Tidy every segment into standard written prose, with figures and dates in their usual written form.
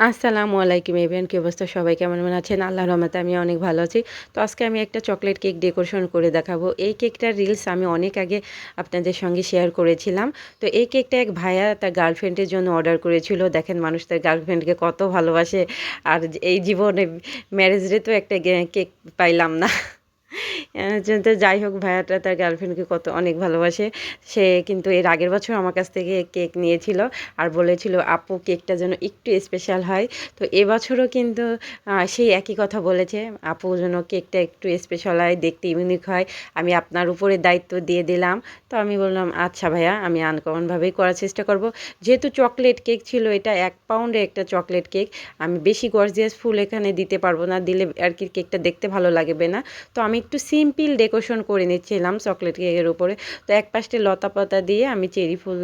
আসসালামু আলাইকুম এভরিওয়ান, কি অবস্থা? সবাই কেমন আছেন? আল্লাহর রহমতে আমি অনেক ভালো আছি। তো আজকে আমি একটা চকলেট কেক ডেকোরেশন করে দেখাবো। এই কেকটার রিলস আমি অনেক আগে আপনাদের সঙ্গে শেয়ার করেছিলাম। তো এই কেকটা এক ভাইয়া তার গার্লফ্রেন্ডের জন্য অর্ডার করেছিল। দেখেন মানুষ তার গার্লফ্রেন্ডকে কত ভালোবাসে। আর এই জীবনে ম্যারেজ ডে তো একটা কেক পাইলাম না। তো যাই হোক, ভাইয়াটা তার গার্লফ্রেন্ডকে অনেক ভালোবাসে। সে কিন্তু এর আগের বছর আমার কাছ থেকে কেক নিয়েছিল আর বলেছিল আপু কেকটা যেন একটু স্পেশাল হয়। তো এবছরও কিন্তু সেই একই কথা বলেছে, আপু যেন কেকটা একটু স্পেশাল হয়, দেখতে ইউনিক হয়। আমি আপনার উপরে দায়িত্ব দিয়ে দিলাম। তো আমি বললাম আচ্ছা ভাইয়া, আমি আনকমনভাবেই করার চেষ্টা করব। যেহেতু চকলেট কেক ছিল, এটা 1 পাউন্ডের একটা চকলেট কেক, আমি বেশি গর্জিয়াস ফুল এখানে দিতে পারবো না, দিলে আর কি কেকটা দেখতে ভালো লাগবে না। তো আমি একটু সিম্পল ডেকোরেশন করে নিচ্ছিলাম চকলেট কেকের উপরে। তো এক পাশে লতা পাতা দিয়ে আমি চেরি ফুল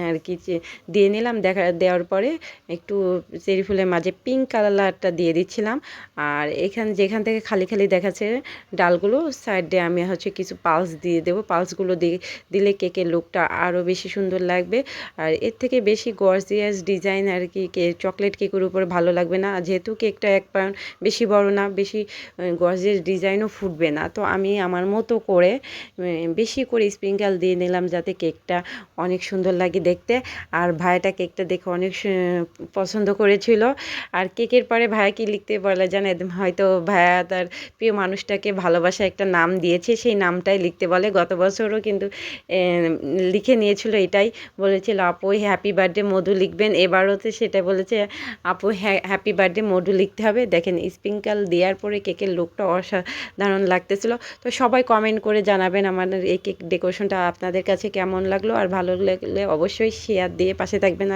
আর কি দিয়ে নিলাম। দেওয়ার পরে একটু চেরি ফুলের মাঝে পিঙ্ক কালারটা দিয়ে দিচ্ছিলাম। আর যেখান থেকে খালি খালি দেখাচ্ছে ডালগুলো, সাইডে আমি কিছু পালস দিয়ে দেবো। পালসগুলো দিলে কেকের লুকটা আরও বেশি সুন্দর লাগবে। আর এর থেকে বেশি গর্জিয়াস ডিজাইন আর কি চকলেট কেকের উপরে ভালো লাগবে না। যেহেতু কেকটা 1 পাউন্ড, বেশি বড় না, বেশি গর্জিয়াস ডিজাইনও ফুটবে না। তো আমি আমার মতো করে বেশি করে স্প্রিঙ্কেল দিয়ে নিলাম যাতে কেকটা অনেক সুন্দর লাগে দেখতে। আর ভাইয়াটা কেকটা দেখে অনেক পছন্দ করেছিল। আর কেকের পরে ভাইয়া কি লিখতে বলে জানেন? হয়তো ভাইয়া তার প্রিয় মানুষটাকে ভালোবাসা একটা নাম দিয়েছে, সেই নামটাই লিখতে বলে। গত বছরও কিন্তু লিখে নিয়েছিল, এটাই বলেছিল আপু হ্যাপি বার্থডে মধু লিখবেন। এবারও তো সেটা বলেছে, আপু হ্যাপি বার্থডে মধু লিখতে হবে। দেখেন স্প্রিঙ্কেল দেওয়ার পরে কেকের লুকটা অসাধারণ লাগতেছিল। তো সবাই কমেন্ট করে জানাবেন আমাদের এই কেক ডেকোরেশনটা আপনাদের কাছে কেমন লাগলো। আর ভালো লাগলে অবশ্যই শেয়ার দিয়ে পাশে থাকবেন।